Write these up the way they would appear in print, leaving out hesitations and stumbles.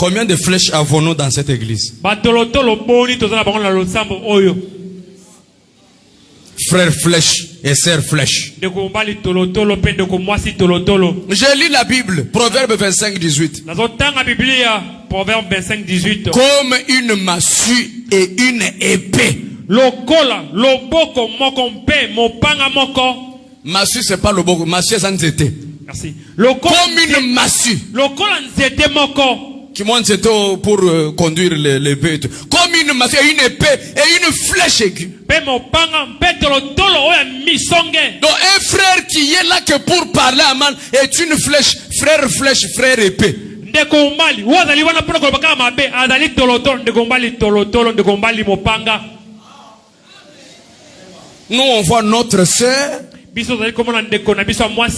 Combien de flèches avons-nous dans cette église? Frères flèches et sœurs flèches. Je lis la Bible, Proverbe 25, 18. Comme une massue et une épée. Massue, c'est pas le boko, massue, c'est un zété. Merci. Comme une massue. Qui monte pour conduire l'épée. Comme une massue et une épée et une flèche aiguë. Donc un frère qui est là que pour parler à man est une flèche, frère épée. Nous on voit notre sœur.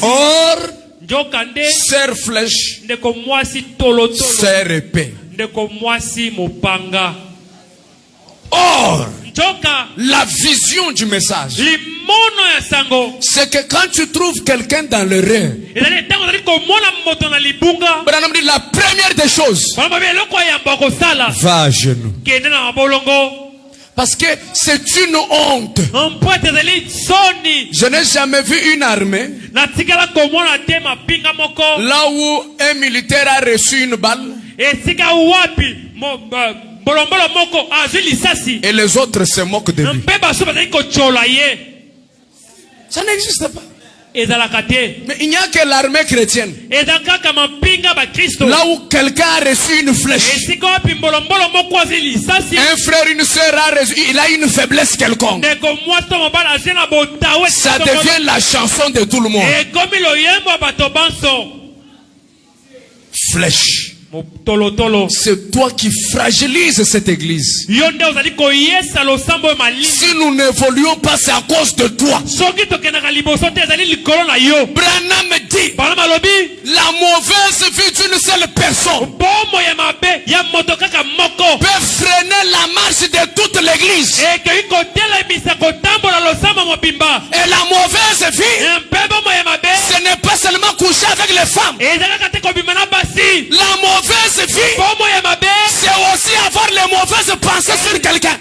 Or, sœur flèche, sœur épée. Or, la vision du message, c'est que quand tu trouves quelqu'un dans l'erreur, la première des choses, va à genoux. Parce que c'est une honte. Je n'ai jamais vu une armée là où un militaire a reçu une balle et les autres se moquent de lui. Ça n'existe pas. Mais il n'y a que l'armée chrétienne. Là où quelqu'un a reçu une flèche, un frère, une soeur a reçu, il a une faiblesse quelconque, ça devient la chanson de tout le monde. Flèche. C'est toi qui fragilises cette église. Si nous n'évoluons pas, c'est à cause de toi. Branham dit, la mauvaise vie d'une seule personne peut freiner la marche de toute l'église. Et la mauvaise vie, ce n'est pas seulement coucher avec les femmes. La mauvaise vie, c'est aussi avoir les mauvaises pensées sur quelqu'un.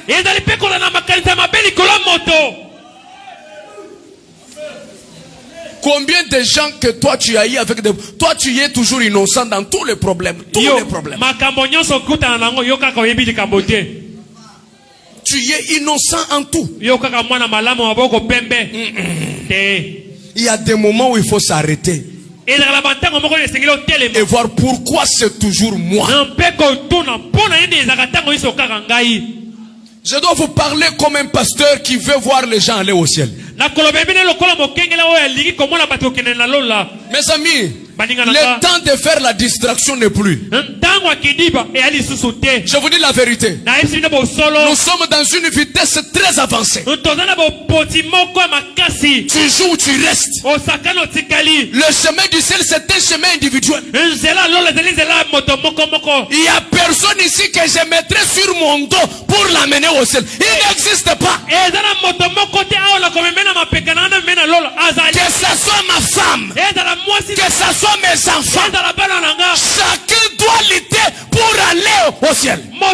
Combien de gens que toi tu as eu avec des... Toi tu es toujours innocent dans tous les problèmes. Tous les problèmes. Tu es innocent en tout. Il y a des moments où il faut s'arrêter et voir pourquoi c'est toujours moi. Je dois vous parler comme un pasteur qui veut voir les gens aller au ciel. Mes amis, le temps de faire la distraction n'est plus. Je vous dis la vérité. Nous sommes dans une vitesse très avancée. Tu joues ou tu restes. Le chemin du ciel, c'est un chemin individuel. Il n'y a personne ici que je mettrai sur mon dos pour l'amener au ciel. Il n'existe pas. Que ce soit ma femme, que ce soit mes enfants, chacun doit lutter pour aller au ciel. Le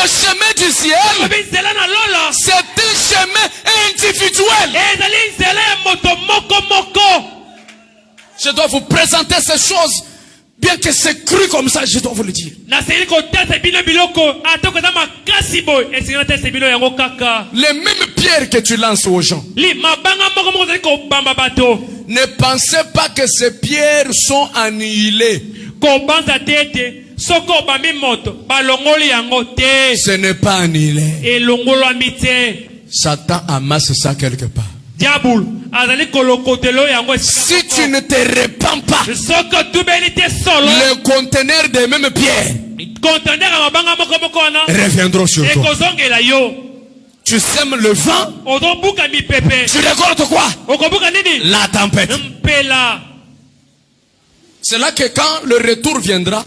chemin du ciel, c'est un chemin individuel. Je dois vous présenter ces choses. Bien que c'est cru comme ça, je dois vous le dire. Les mêmes pierres que tu lances aux gens, ne pensez pas que ces pierres sont annihilées. Ce n'est pas annihilé. Satan amasse ça quelque part. Si tu ne te répands pas, le conteneur des mêmes pierres reviendront sur toi. Tu sèmes le vent, tu récoltes quoi? La tempête. C'est là que quand le retour viendra,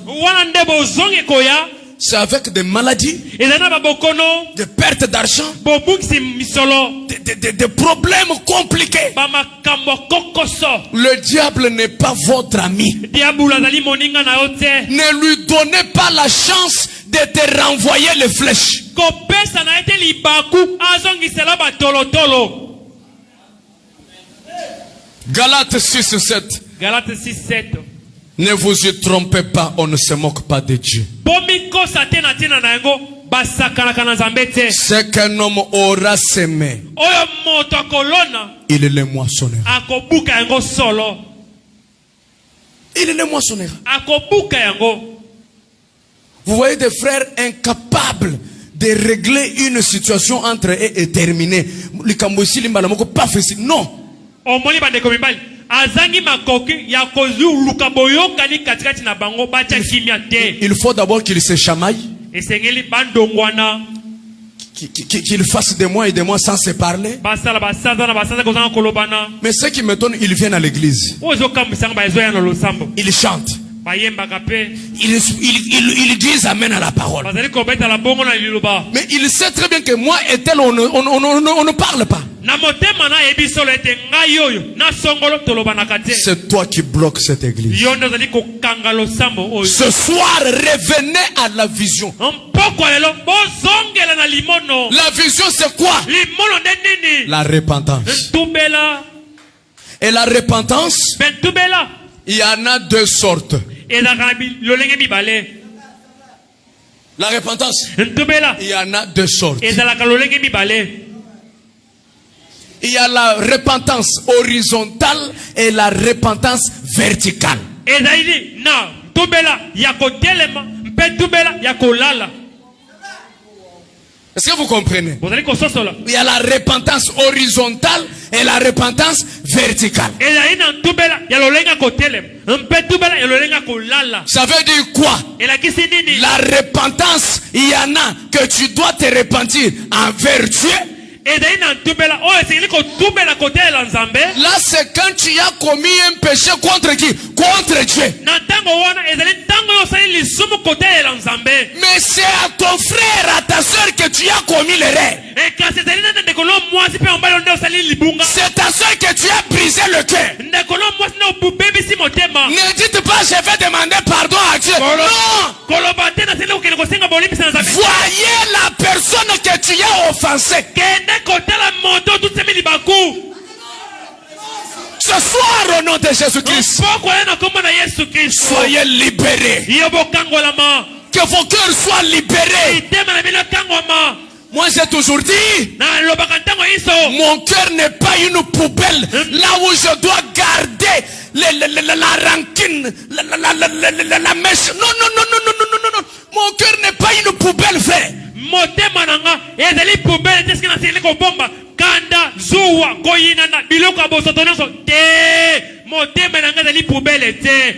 c'est avec des maladies, des pertes d'argent, des problèmes compliqués. Le diable n'est pas votre ami. Ne lui donnez pas la chance de te renvoyer les flèches. Galates 6:7. Galates 6:7. Ne vous y trompez pas, on ne se moque pas de Dieu. Ce qu'un homme aura semé, il le moissonnera. Il le moissonnera. Vous voyez des frères incapables de régler une situation entre eux et terminer. Non. Il faut d'abord qu'il se chamaille, qu'il fasse des mois et des mois sans se parler. Mais ce qui m'étonne, ils viennent à l'église, ils chantent, ils disent amen à la parole. Mais il sait très bien que moi et tel, on ne parle pas. C'est toi qui bloques cette église. Ce soir, revenez à la vision. La vision, c'est quoi? La repentance. Et la repentance, il y en a deux sortes. La repentance, il y en a deux sortes. Il y a la repentance horizontale et la repentance verticale. Est-ce que vous comprenez? Il y a la repentance horizontale et la repentance verticale. Ça veut dire quoi? La repentance, il y en a que tu dois te repentir envers Dieu. Là, c'est quand tu as commis un péché contre qui? Contre Dieu. Mais c'est à ton frère, à ta soeur que tu as commis l'erreur. C'est ta soeur que tu as brisé le cœur. Ne dites pas je vais demander pardon à Dieu. Non. Voyez la personne que tu as offensée. Ce soir, au nom de Jésus-Christ, soyez libérés. Que vos cœurs soient libérés. Moi, j'ai toujours dit, mon cœur n'est pas une poubelle là où je dois garder la rancune, la mèche. Non. Mon cœur n'est pas une poubelle, frère.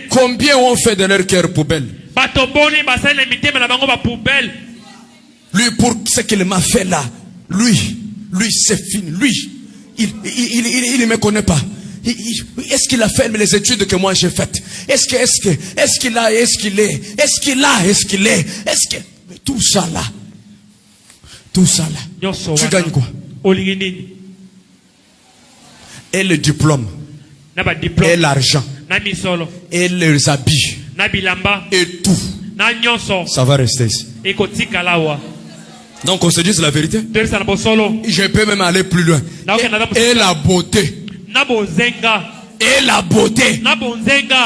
Combien ont fait de leur cœur poubelle? Lui, pour ce qu'il m'a fait là, lui c'est fini. Lui, il ne me connaît pas. Est-ce qu'il a fait les études que moi j'ai faites? Est-ce qu'il est? Mais tout ça là, tu gagnes quoi? Et le diplôme, et l'argent, et les habits, et tout, ça va rester ici. Donc on se dit la vérité. Je peux même aller plus loin. Et la beauté. Et la beauté,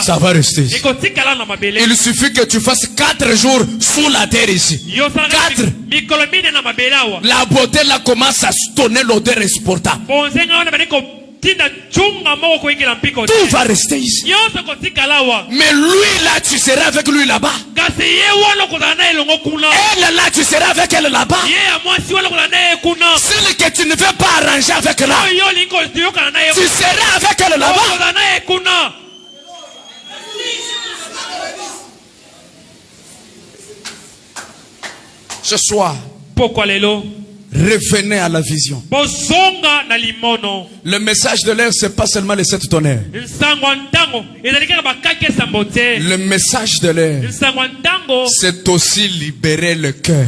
ça va rester ici. Il suffit que tu fasses 4 jours sous la terre ici. 4. La beauté là commence à donner l'odeur insupportable. Tout va rester ici. Mais lui là, tu seras avec lui là-bas. Elle là, tu seras avec elle là-bas. Celle que tu ne veux pas arranger avec là, tu seras avec elle là-bas. Ce soir, revenez à la vision. Le message de l'air, c'est pas seulement les 7 tonnerres. Le message de l'air, c'est aussi libérer le cœur.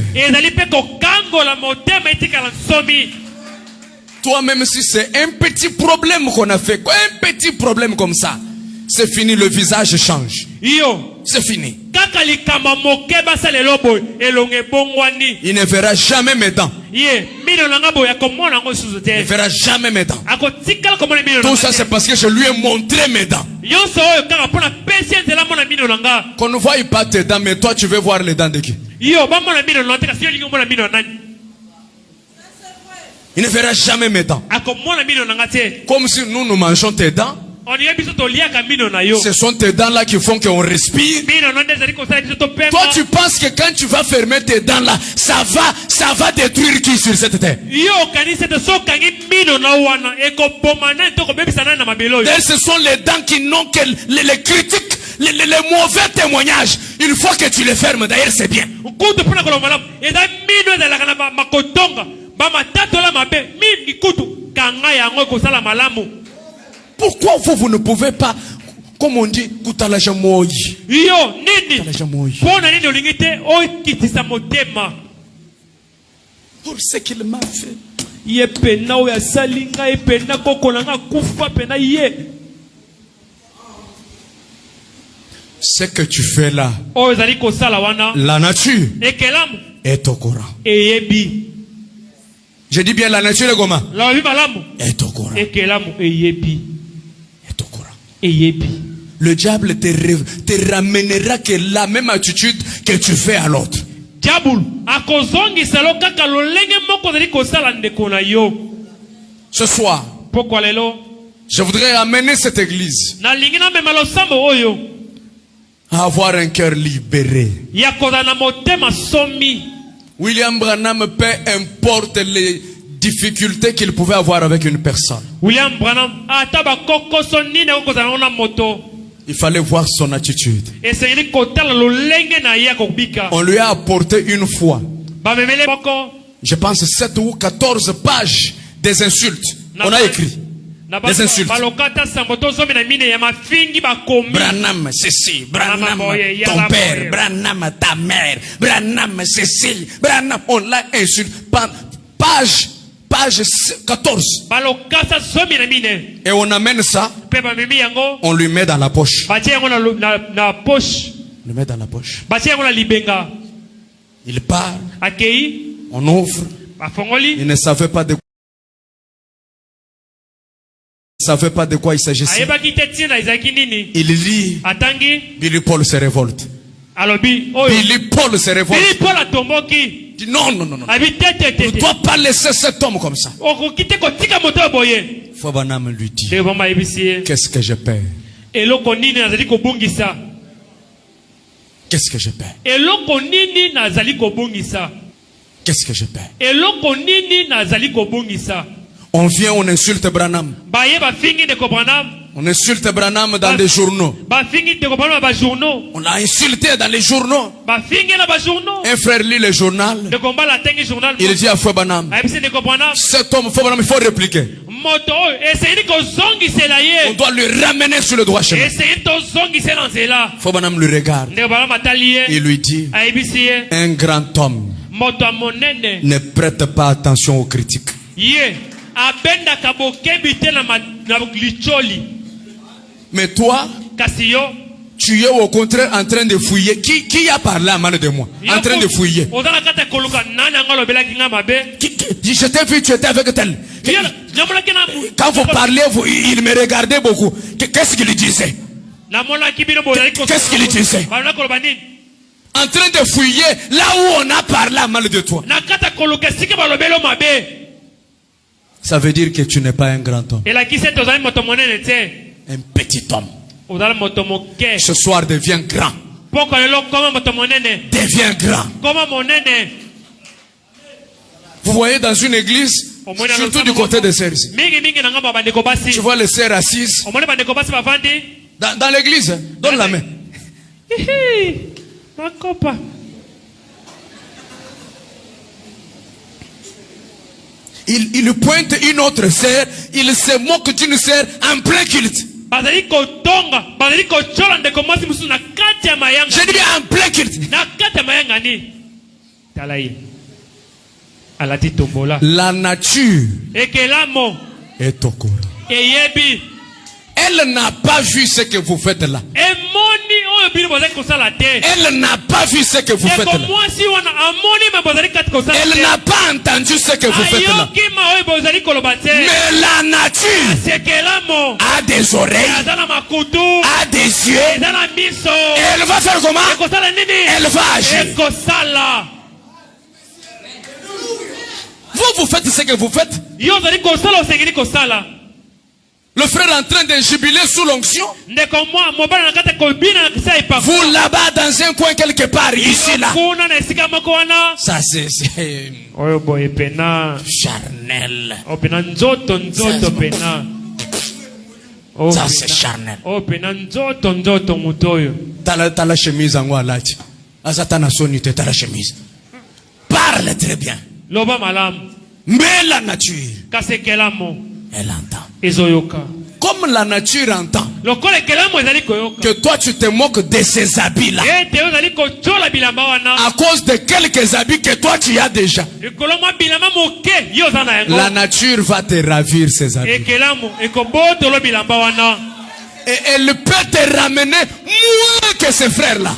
Toi-même, si c'est un petit problème qu'on a fait, un petit problème comme ça, c'est fini, le visage change. C'est fini. Il ne verra jamais mes dents. Il ne verra jamais mes dents. Tout ça, c'est parce que je lui ai montré mes dents. Qu'on ne voit pas tes dents, mais toi, tu veux voir les dents de qui? Il ne verra jamais mes dents. Comme si nous mangeons tes dents. Ce sont tes dents là qui font qu'on respire. Toi, tu penses que quand tu vas fermer tes dents là, ça va détruire qui sur cette terre? Ce sont les dents qui n'ont que les critiques, les mauvais témoignages. Une fois que tu les fermes, d'ailleurs, c'est bien. Pourquoi vous ne pouvez pas, comme on dit, kutalajamoyi? Pour ce qu'il m'a fait. Ce que tu fais là, la nature est au courant. Je dis bien la nature est comment? Est au courant. Est au courant. Le diable te ramènera que la même attitude que tu fais à l'autre. Ce soir, je voudrais amener cette église à avoir un cœur libéré. William Branham, peu importe les difficultés qu'il pouvait avoir avec une personne, il fallait voir son attitude. On lui a apporté une fois, je pense 7 ou 14 pages des insultes. On a écrit des insultes. Branham ceci, Branham ton père, Branham ta mère, Branham ceci, Branham. On l'a insulté. Page 14. Et on amène ça, on lui met dans la poche. On le met dans la poche. Il parle, on ouvre. Il ne savait pas de quoi il s'agissait. Il lit. Billy Paul se révolte. Billy Paul se révolte. Il dit non. On ne doit pas laisser cet homme comme ça. Fouabanam lui dit, qu'est-ce que je perds? Qu'est-ce que je perds? Qu'est-ce que je perds? On vient, on insulte Branham. On insulte Branham dans les journaux. On l'a insulté dans les journaux. Un frère lit le journal. Il dit à Fouabanam, cet homme, Fouabanam, il faut répliquer. On doit le ramener sur le droit chemin. Fouabanam le regarde. Il lui dit, un grand homme ne prête pas attention aux critiques. Mais toi, tu es au contraire en train de fouiller. Qui a parlé à mal de moi? En train de fouiller. Je t'ai vu, tu étais avec tel. Quand vous parliez, il me regardait beaucoup. Qu'est-ce qu'il disait? Qu'est-ce qu'il disait? En train de fouiller là où on a parlé à mal de toi. Ça veut dire que tu n'es pas un grand homme. Un petit homme. Ce soir, deviens grand. Deviens grand. Vous voyez dans une église, surtout du côté des sœurs ici, tu vois les sœurs assises dans l'église. Donne la main. Il pointe une autre sœur, il se moque d'une sœur en plein culte. Je dis bien en plein culte. La nature est au courant. Elle n'a pas vu ce que vous faites là. Elle n'a pas vu ce que vous faites là. Elle n'a pas entendu ce que vous faites là. Mais la nature a des oreilles, a des yeux. Et elle va faire comment? Elle va agir. Vous faites ce que vous faites. Le frère est en train de jubiler sous l'onction. Vous là-bas dans un coin quelque part, ici là. Ça c'est charnel. Ça c'est charnel. T'as la chemise en moi là. Azatana sonite, t'as la chemise. Parle très bien. Mais la nature, elle entend. Comme la nature entend que toi tu te moques de ces habits là à cause de quelques habits que toi tu as déjà, la nature va te ravir ces habits et elle peut te ramener moins que ces frères là.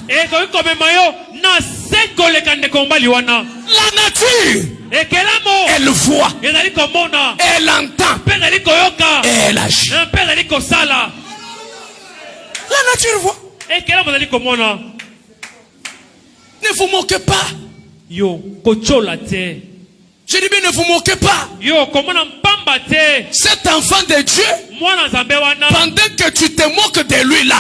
La nature, elle voit, elle entend et elle agit. La nature voit. Ne vous moquez pas. Je dis bien, ne vous moquez pas. Cet enfant de Dieu, pendant que tu te moques de lui là,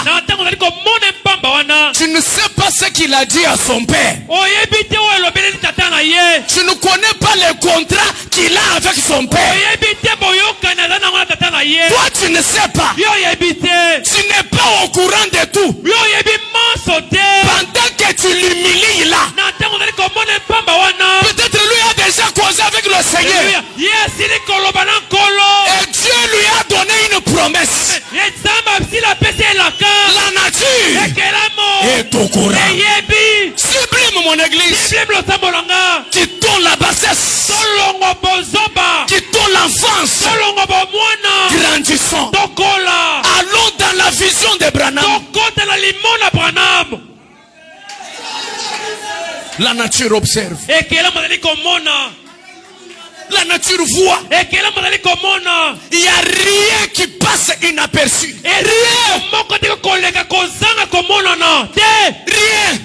tu ne sais pas ce qu'il a dit à son père. Tu ne connais pas le contrat qu'il a avec son père. Toi tu ne sais pas. Tu n'es pas au courant de tout. Pendant que tu l'humilies là, peut-être lui a déjà causé avec le Seigneur. Et Dieu lui a donné une promesse. La nature est au courant. Sublime mon église. Quittons la bassesse. Quittons l'enfance. Grandissons. Allons dans la vision de Branham. La nature observe. La nature voit. Il n'y a rien qui passe inaperçu. Rien. Rien.